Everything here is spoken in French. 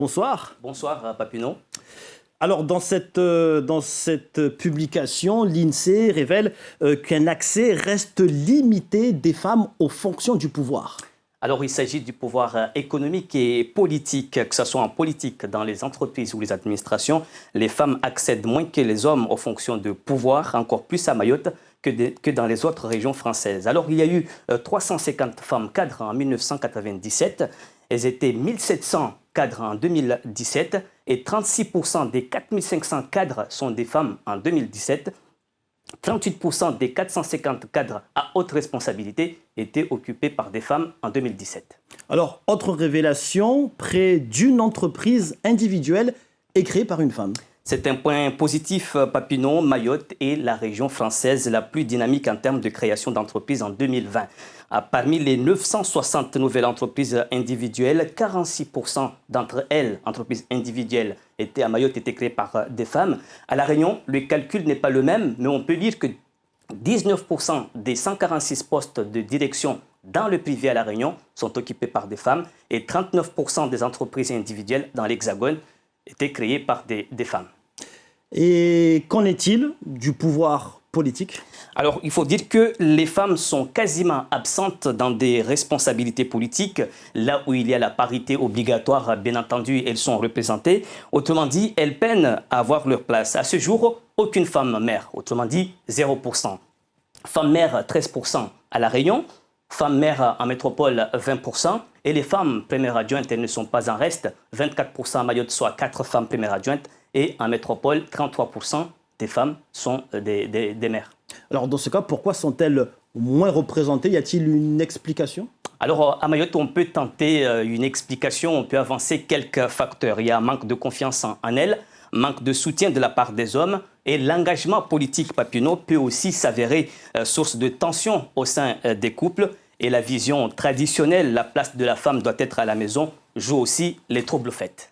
Bonsoir. Bonsoir, Papineau. Alors, dans cette publication, l'INSEE révèle qu'un accès reste limité des femmes aux fonctions du pouvoir. Alors, il s'agit du pouvoir économique et politique, que ce soit en politique, dans les entreprises ou les administrations. Les femmes accèdent moins que les hommes aux fonctions de pouvoir, encore plus à Mayotte que dans les autres régions françaises. Alors, il y a eu 350 femmes cadres en 1997. Elles étaient 1700 cadres en 2017 et 36% des 4500 cadres sont des femmes en 2017. 38% des 450 cadres à haute responsabilité étaient occupés par des femmes en 2017. Alors, autre révélation, près d'une entreprise individuelle est créée par une femme. C'est un point positif, Papineau. Mayotte est la région française la plus dynamique en termes de création d'entreprises en 2020. Parmi les 960 nouvelles entreprises individuelles, 46% d'entre elles, entreprises individuelles, à Mayotte, étaient créées par des femmes. À La Réunion, le calcul n'est pas le même, mais on peut dire que 19% des 146 postes de direction dans le privé à La Réunion sont occupés par des femmes et 39% des entreprises individuelles dans l'Hexagone étaient créées par des femmes. Et qu'en est-il du pouvoir politique ? Alors, il faut dire que les femmes sont quasiment absentes dans des responsabilités politiques. Là où il y a la parité obligatoire, bien entendu, elles sont représentées. Autrement dit, elles peinent à avoir leur place. À ce jour, aucune femme maire, autrement dit 0%. Femme maire, 13% à La Réunion. Femmes maires en métropole, 20%. Et les femmes premières adjointes, elles ne sont pas en reste. 24% à Mayotte, soit 4 femmes premières adjointes. Et en métropole, 33% des femmes sont des maires. Alors, dans ce cas, pourquoi sont-elles moins représentées? Y a-t-il une explication? Alors, à Mayotte, on peut tenter une explication, on peut avancer quelques facteurs. Il y a un manque de confiance en elles, manque de soutien de la part des hommes et l'engagement politique, Papineau, peut aussi s'avérer source de tension au sein des couples. Et la vision traditionnelle, la place de la femme doit être à la maison, joue aussi les troubles faits.